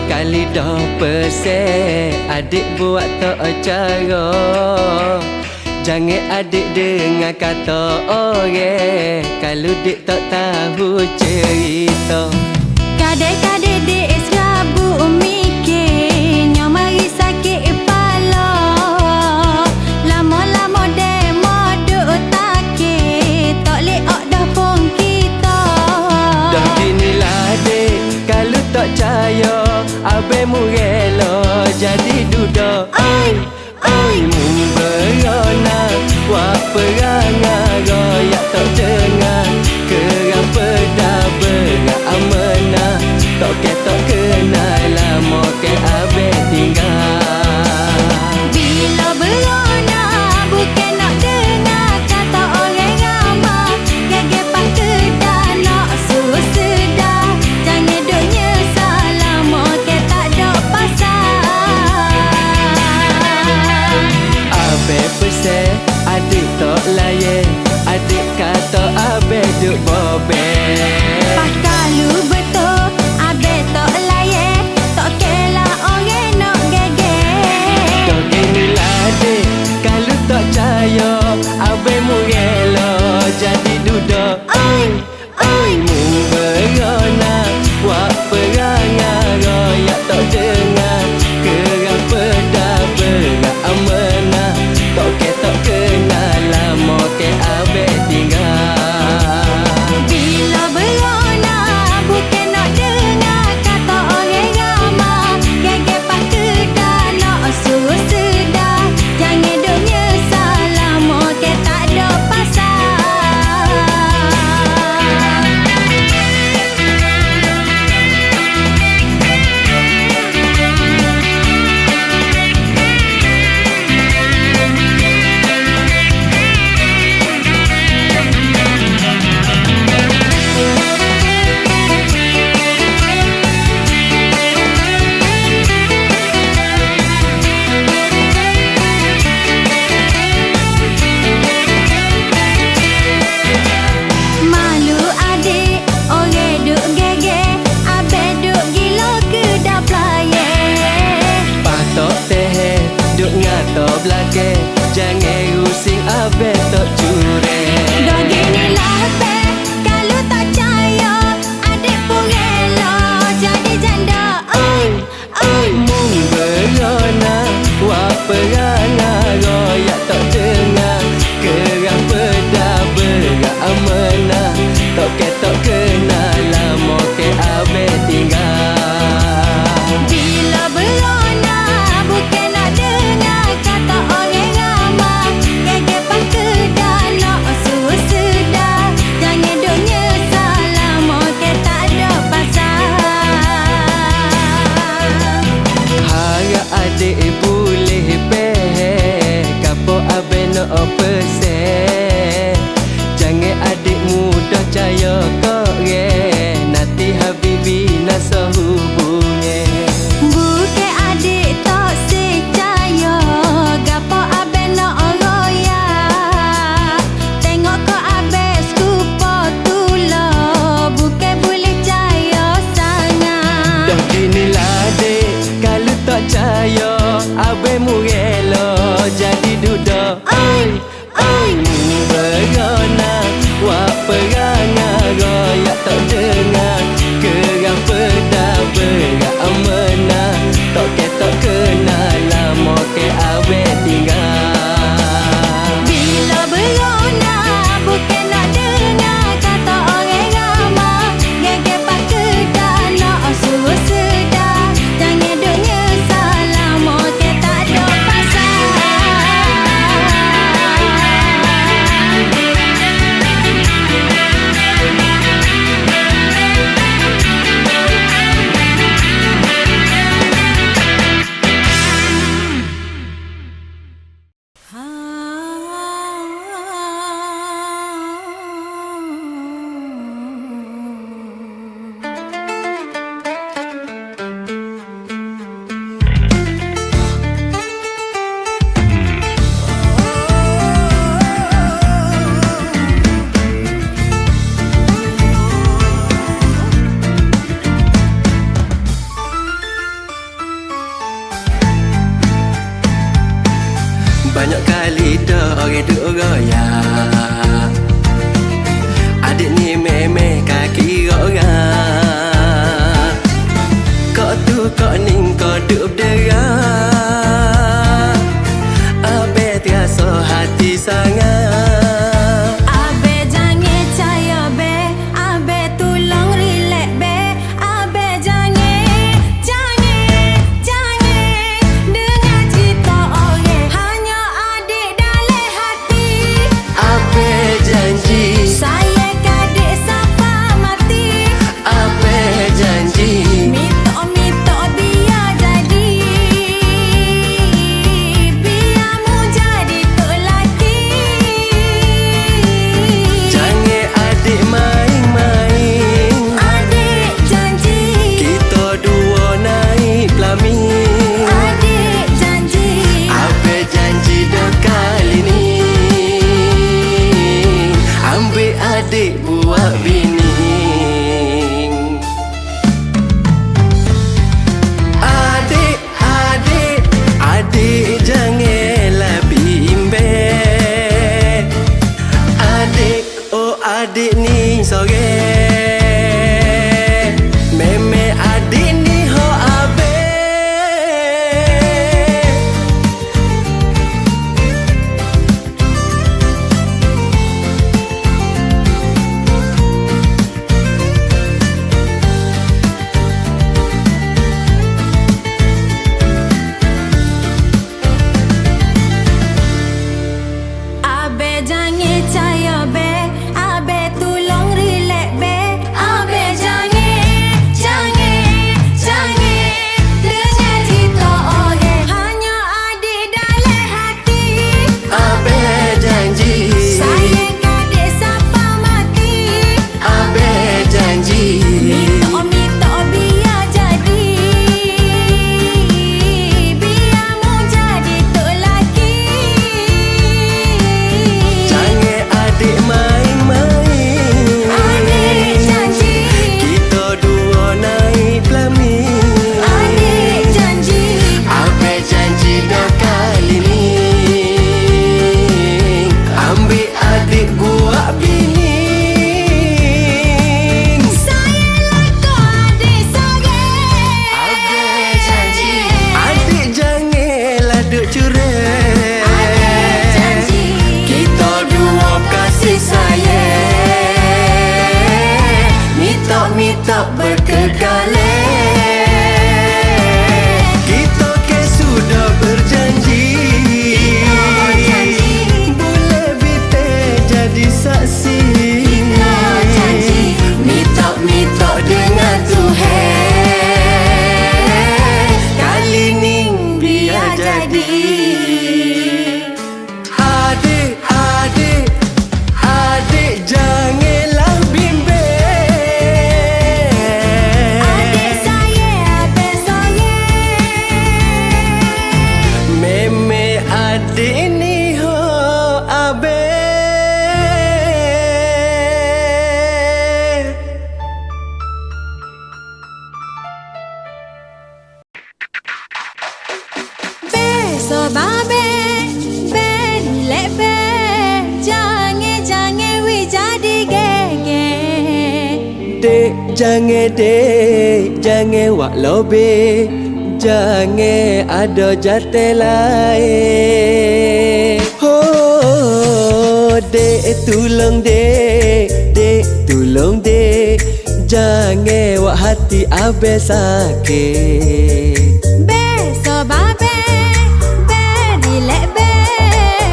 kali dah pesek, adik buat tak cara. Jangan adik dengar kata orang kalau dik tak tahu cerita. Kadang-kadang dik serabut mikir, nyamari sakit kepala. Lama-lama demo duk takir, tak leok dah pun kita. Dah ginilah dik, kalau tak percaya abang rela jadi duda. Oi mun berona, wak perangai royak tak dengar. Kerang pedah berat amanah, tak kenal lama ke abang tinggal. Bila berona bukan nak dengar kata orang ramai. Gegepan kedah nak suruh sedar, jangan duk nyesal lama ke tak ada pasal. Abang pesan, adik tak layan. Adik kata abang duk bobek. Pakalu betul, abang tak layan. Tak kela orang nak geger. Kau ginilah adik, kalau tak percaya abang mu rela jadi duda. Oi mu berona, wak perangai royak tak dengar. Kerang pedah berat amanah, tak kenal lama ke abang tinggal. Bila berona bukan nak dengar kata orang ramai. Gegepan kedah nak suruh sedar, jangan duk nyesal lama ke tak ada pasal. Malu adik, orang duk geger, abang duk gila kedah pelayan. Patok teh, duk ngata belakang. Jangan rusing abang tak curang. Dah ginilah abang, kalau tak percaya adik pun rela jadi janda. Mun berona, wak perangai royak tak dengar. Kerang pedah berat amanah, tak kenal lama ke abang tinggal. Bila berona bukan nak dengar kata orang ramai. Gegepan kedah nak suruh sedar, jangan duk nyesal lama ke tak ada pasal. Harap adik boleh peh, kapo abang nak pesan. Jangan adik mudah percaya kok nanti habibi nak sehubungnya. Bukan adik tak percaya, gapo abang nak royak. Tengok kok abang skupa tulah, bukan boleh percaya sangat. Dah ginilah adik, kalau tak percaya abang mu rela jadi duda. Oi mu berona, wak perangai royak tak dengar. Kerang pedah berat amanah, tak kenal lama ke abang tinggal. Bila berona bukan nak dengar kata orang ramai. Gegepan kedah nak suruh sedar, lidah orang duk royak. Adik ni memeh kaki orang. Kau tu kau ning kau duk berderah. Abe terasa hati sangat. Abe jangan caya be, abe tolong relax be. Abe jangan dengar cerita orang. Hanya adik dalam hati. Abe janji, Saya kadek sampai mati. abe janji. Mitok biar jadi. Biar mu jadi tok laki. Jangan adik main-main. Adik janji. Kita dua naik pelamin. Adik janji. Abe janji dah kali ni. Ambil adik buat bini. Adik janganlah bimbang. Adik ni sore. Meme adik ni ho abe. Abe jangan caya be, abe tolong relax be. Abe jangan dengar cerita orang. Hanya adik dalam hati. Abe janji, Saya kadek sampai mati. abe janji. Mitok biar jadi. Biar mu jadi tok laki. Jangan adik main-main. Adik janji. Kita dua naik pelamin. Adik janji. Abe janji dah kali ni. Ambil adik buat bini. Saya laku adik sorang. Abe janji, adik janganlah duk curang. Adik janji. Kita dua kasih sayang. Mitok berkekalan. Kita ke sudah berjanji. Boleh bite jadi saksi. Mitok dengan Tuhan. Kali ni biar jadi. Adik janganlah bimbang. Adik saya abe sorang. Meme adik ni ho abe. Besok babe, relax be. Jangan we jadi gege. Jangan wak lobe. Jangan ada jate lain. Dek tolong dek. Jangan wak hati abe sakit. Besok babe, relax be.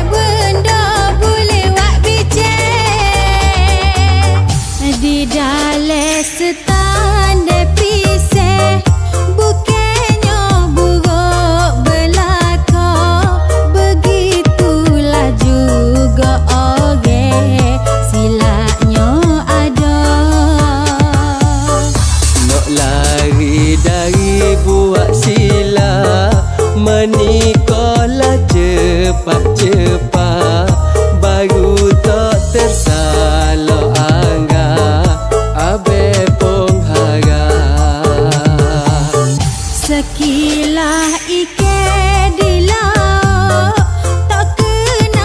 Benda boleh wak bincang. Di dalam setanda pisah. Bukannya buruk belaka. Begitulah juga orang. Silapnya ada. Nak lari dari buat sila. Menikahlah cepat-cepat. Baru tak tersalah anggap. Abe pun harap. Sekilah ikan di laut. Tak kena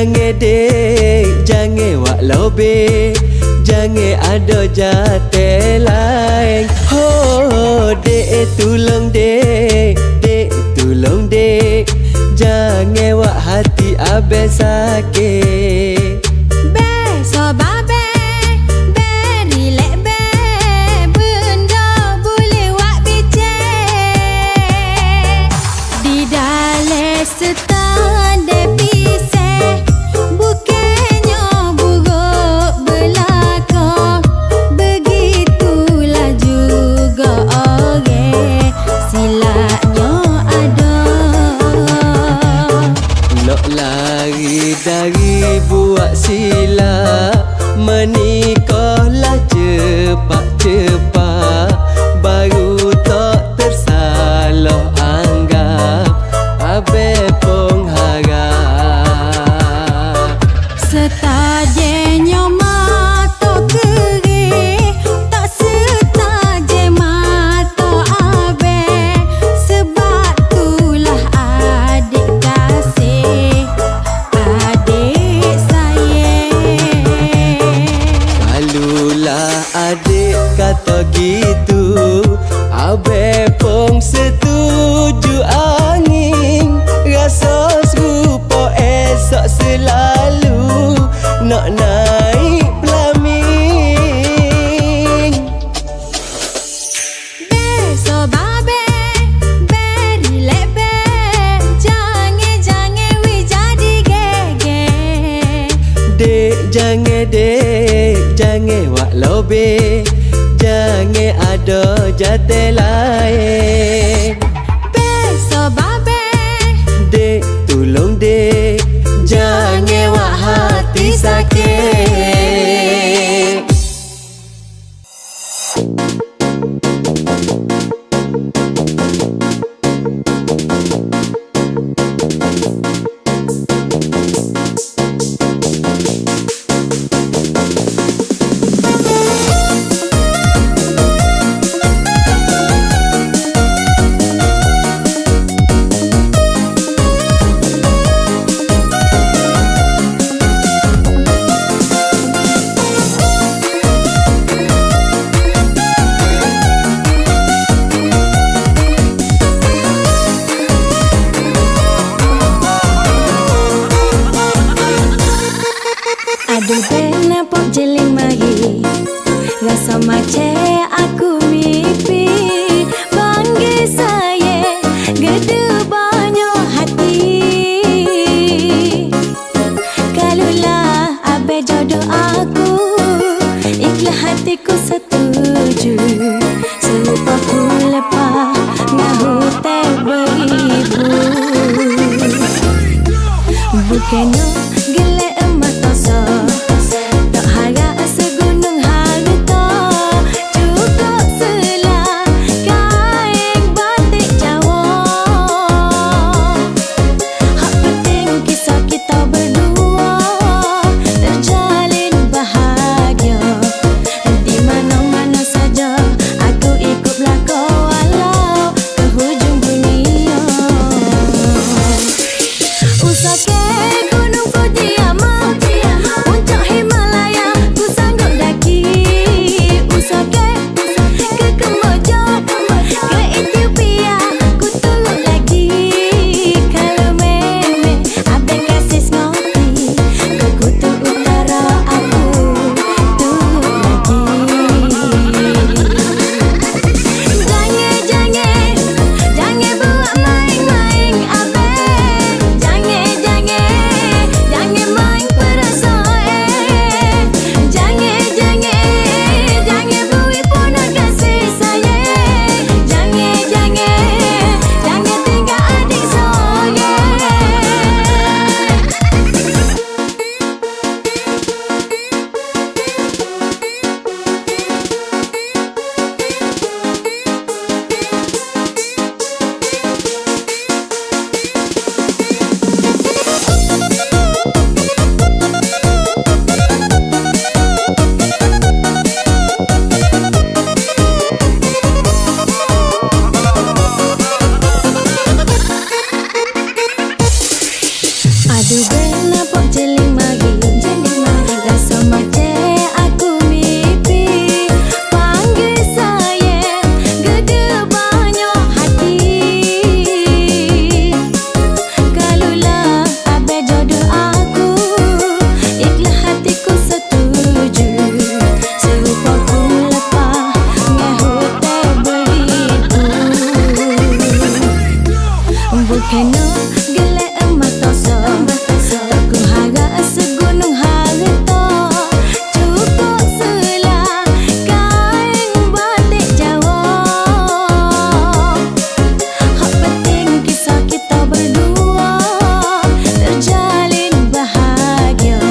jangan dek, jangan wak lobe, jangan ada jate lain. Ho dek tolong dek, dek tolong dek, jangan wak hati abe sakit. Be so babe, be relax be, benda boleh wak bicek. Di dalam setande pisah, bukannya buruk belakang. Begitulah juga orang, silapnya ada. Nak lari dari buat silap, menikahlah cepat-cepat, baru tak tersalah anggap abe pengharap. Setajenya mata kering, tak setaje mata abe. Sebab tulah adik kasih, adik sayang. Kalulah adik kata gitu, abe pong setuju angin. Rasa serupa esok selalu nak naik pelamin. Be so babe, be relax be, jangan we jadi geger. Dek jangan wak lobe, jangan ada jate lain. Be so babe, Dek tolong dek, jangan wak hati sakit. aduh kenapa jeling mari, rasa macam aku mimpi. Bangga saya gede banyak hati, kalulah abe jodoh aku, ikhlas hatiku setuju. Serupa ku lepas ngahu teh beribu, bukannya gelak emas tosok, tak harap segunung harta, cukup selah kain batik Jawa. Hak penting kisah kita berdua terjalin bahagia, di mana-mana saja aku ikut belakang walau ke hujung dunia. Usah ke gunung Tak ku harap segunung harta, cukup selah kain batik Jawa. Hak penting kisah kita berdua terjalin bahagia,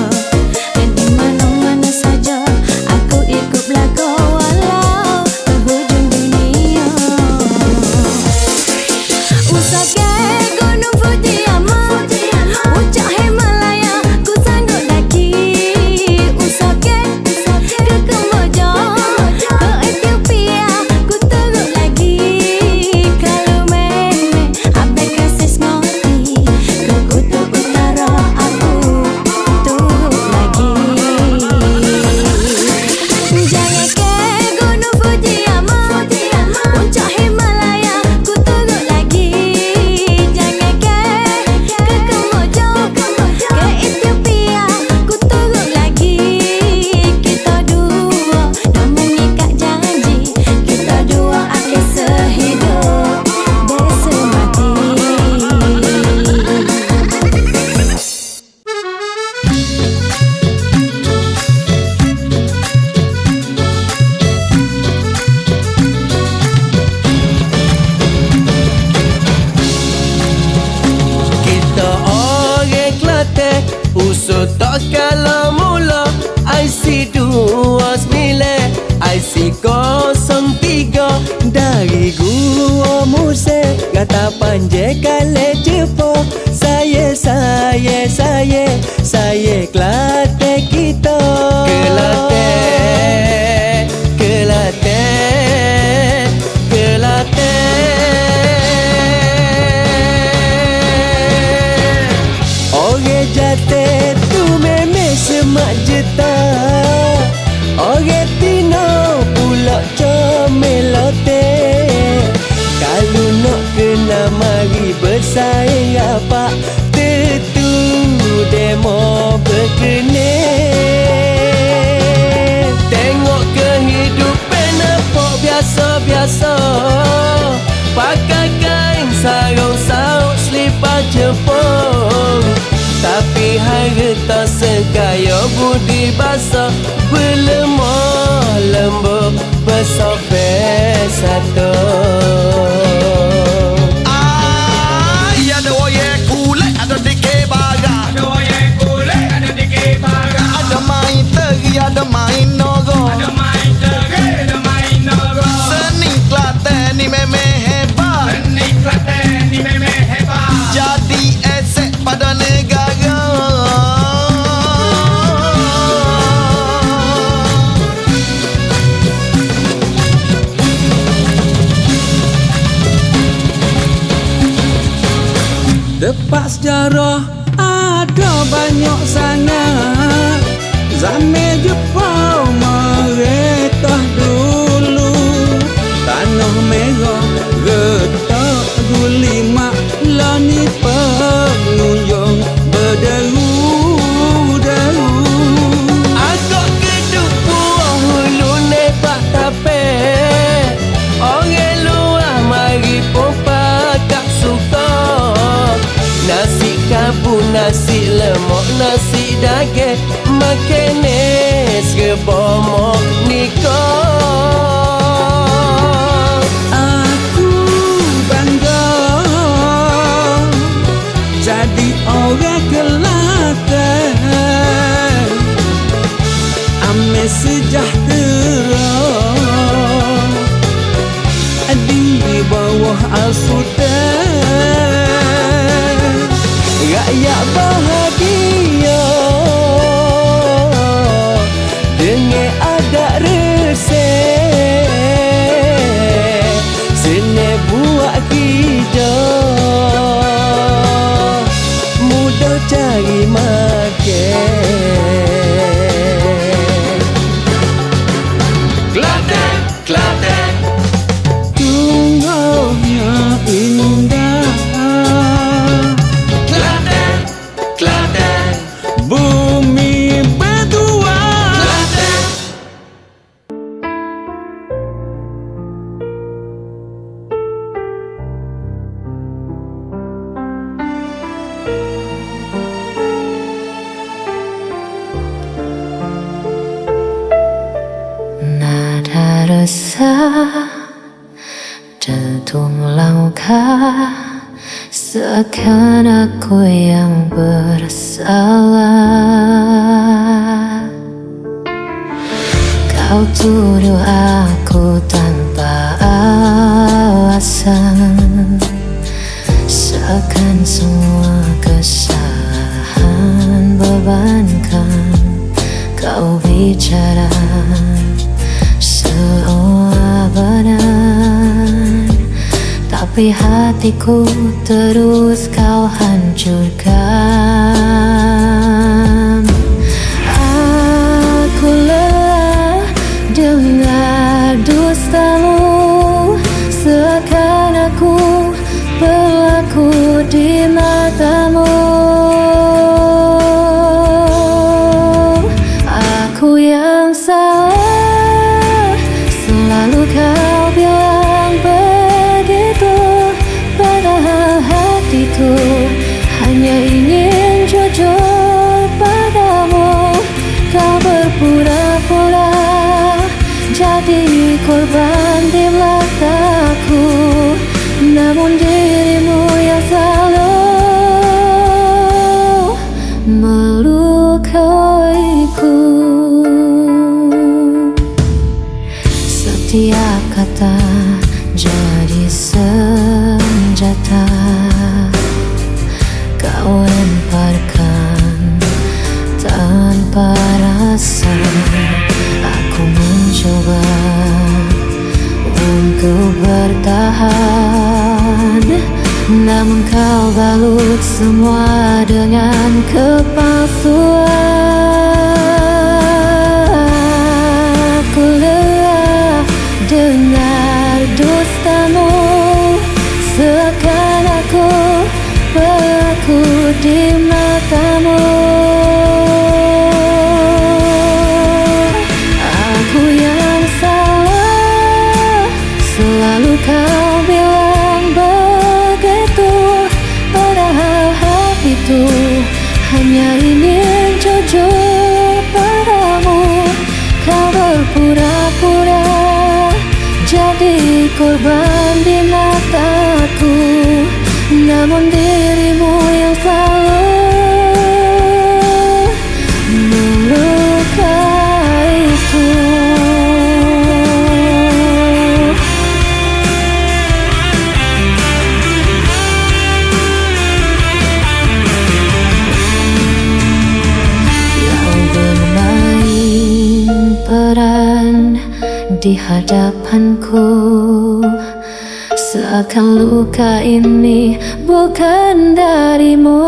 dan di mana-mana saja aku ikut belaka walau ke hujung dunia. Usake gunung Fuji amat, puncak Himalaya ku sanggup daki. Usake ke Kamboja, ke Ethiopia ku turut lagi. Kalau meme abe kasis ngoti, ke kutub utara aku turut lagi. Jangan ke gunung Fuji amat, puncak Himalaya ku turut lagi. Jangan ke Kamboja, ke Ethiopia ku turut lagi. Kita dua dah mengikat janji, kita dua akan sehidup dan semati. Kita orang Kelantan, usul tak kalah mula. IC 29, IC 03 dari Gua Musik, kata panjang kali jumpa. Saya Kelantan kita. Kelantan, Kelantan, Kelantan. Orang jatuh tu memang semak jeta, orang Tino pula comelote. Kalau nak kena mari bersaing apa, tentu demo berkenan. Tengok kehidupan nampak biasa-biasa, pakai kain sarung sauk selipar Jepun. Tapi harta sekaya budi basa, berlemah lembut bersobek satu. Ada oyek kulit, ada dikir baga. Ada main teri, ada main nogo. Seni Kelantan ni memang hebat, jadi esek pada negara. Depak sejarah ada banyak sangat. Zaman Jepang meretah dulu, tanah merah retak gulimak lani pengunjung berderu-deru. Agak keduk buah hulu nebak tape, orang luar mari pompa tak suka. Nasi kabur, nasi lemak, nasi daging, makan es kebomok nikah. Aku bangga jadi orang Kelantan, ame sejahtera di bawah asuhan. Rakyat bahagia dengan adat resek, seni buat kerja, mudah cari makan. Kelantan, Kelantan, Tunggalnya indah. Kelantan, Kelantan. biasa Tentu melangkah seakan aku yang bersalah. Kau tuduh aku tanpa alasan, seakan semua kesalahan bebankan. Kau bicara seolah benar, tapi hatiku terus kau hancurkan. Aku lelah dengar dustamu, seakan aku berlaku di matamu. Aku yang salah, selalu kau bilang begitu, padahal hatiku hanya ingin jujur padamu. Kau berpura-pura jadi korban di mataku, namun dirimu yang selalu melukaiku. Setiap kata jadi senjata kau lemparkan tanpa rasa. Aku mencoba untuk bertahan, namun kau balut semua dengan kepalsuan. Aku lelah dengar dustamu, seakan aku berlaku di matamu. Aku yang salah, selalu kau bilang begitu, padahal hatiku hanya ingin jujur padamu. Kau berpura-pura jadi korban di mataku, namun dirimu yang selalu melukaiku. Kau bermain peran di hadapanku, seakan luka ini bukan darimu.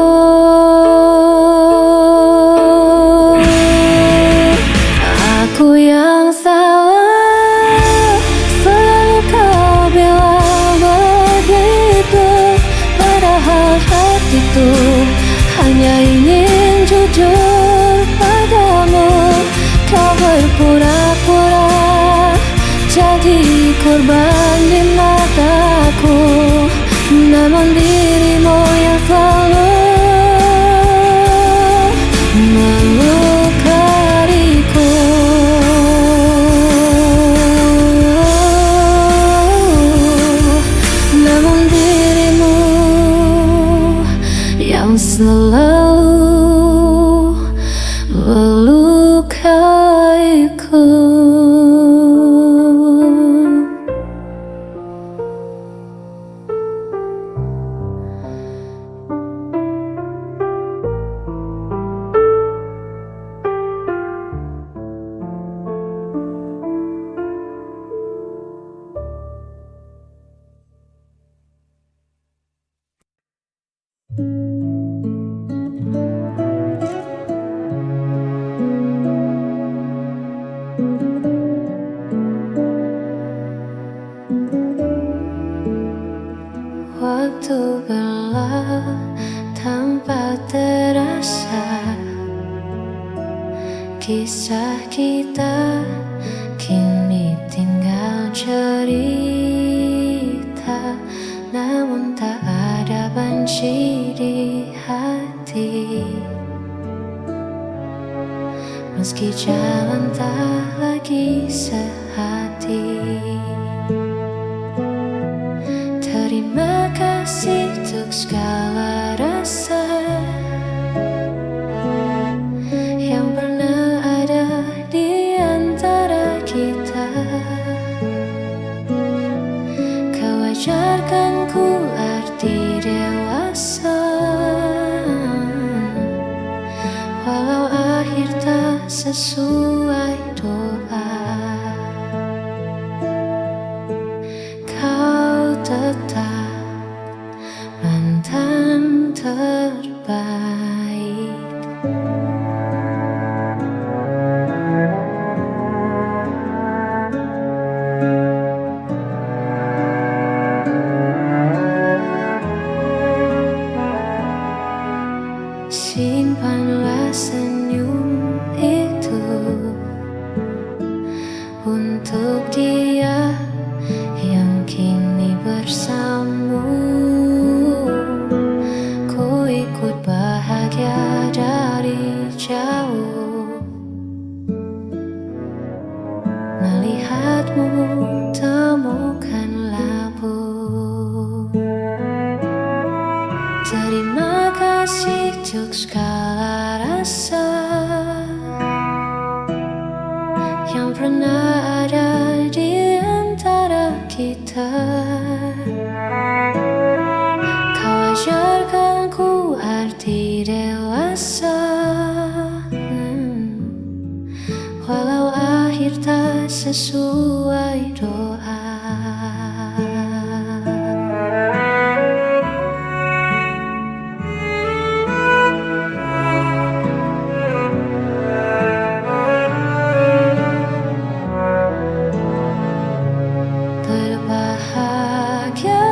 Aku yang salah, selalu kau bilang begitu, padahal hatiku hanya ingin jujur padamu. Kau berpura-pura jadi korban di mataku, namun dirimu yang selalu melukaiku. Namun dirimu yang selalu melukaiku. Waktu berlalu tanpa terasa, kisah kita kini tinggal cerita, namun tak ada benci di hati. Meski jalan tak lagi sehati, hati. Terima kasih untuk segala rasa yang pernah ada di antara kita. Kau ajarkan ku arti dewasa, walau akhir tak sesuai doa. Kau tetap mantan terbaik. Simpanlah senyum itu untuk dia yang kini bersamamu. Ku ikut bahagia dari jauh, melihatmu temukan labu. Terima kasih untuk segala rasa yang pernah ada di antara kita. Kau ajarkan ku arti dewasa, walau akhir tak sesuai doa. Berbahagia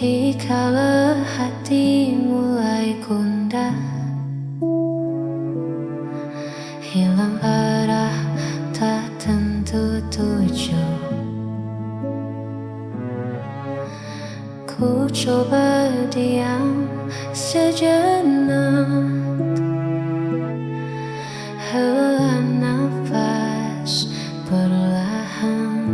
dikala hati mulai gundah, hilang arah tak tentu tujuh. Ku coba diam sejenak, hela nafas perlahan.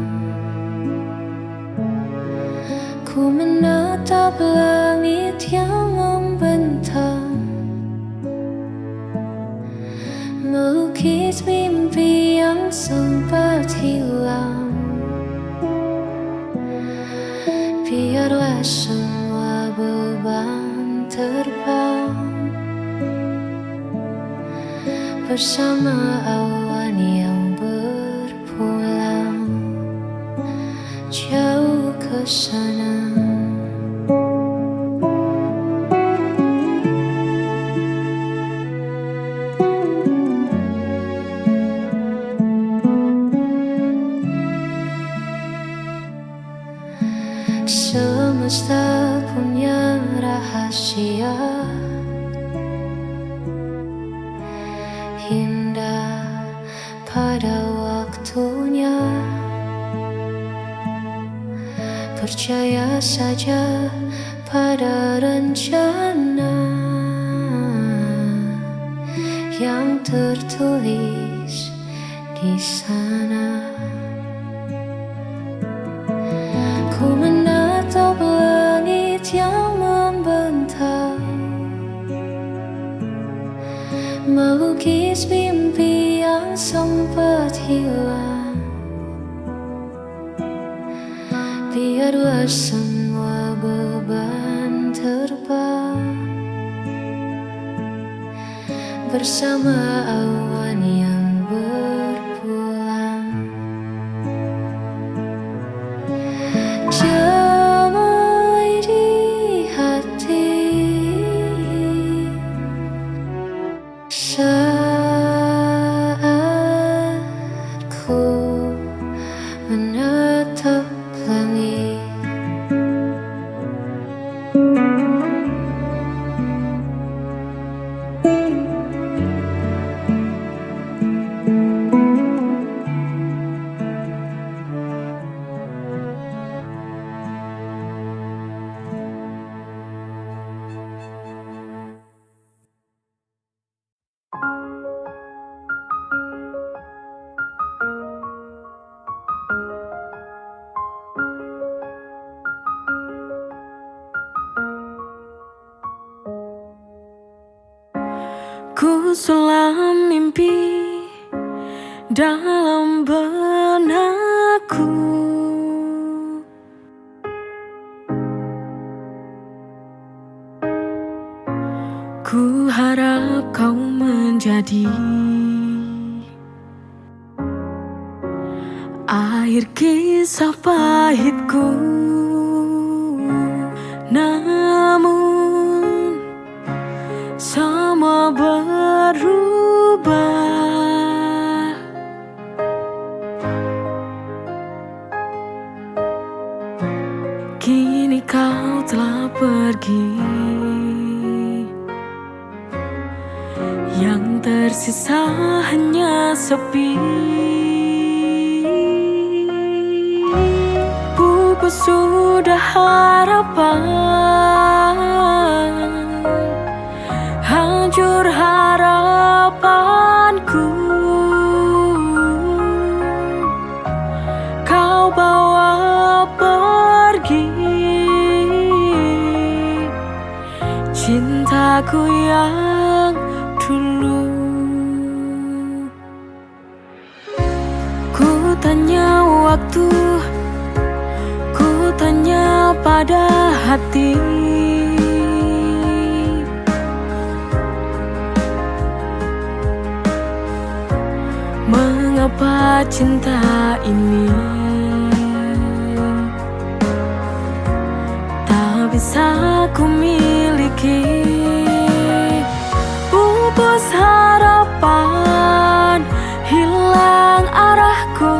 Ku menatap langit yang membentang, melukis mimpi yang sempat hilang. Biarlah semua beban terbang bersama awan yang berpulang jauh ke sana. Semesta punya rahasia indah pada waktunya. Percaya saja pada rencana yang tertulis di sana. Ku menatap langit yang membentang, melukis mimpi yang sempat hilang. Biarlah semua beban terbang bersama awan yang berpulang. Damai di hati, sayang. Ku sulam mimpi dalam benakku. Ku harap kau menjadi akhir kisah pahitku. Namun semua berubah. Kini kau telah pergi, yang tersisa hanya sepi. Pupus sudah harapan, hancur harapanku. Kau bawa pergi cintaku yang dulu. Ku tanya waktu, ku tanya pada hati, mengapa cinta ini tak bisa ku miliki. Pupus harapan, hilang arahku.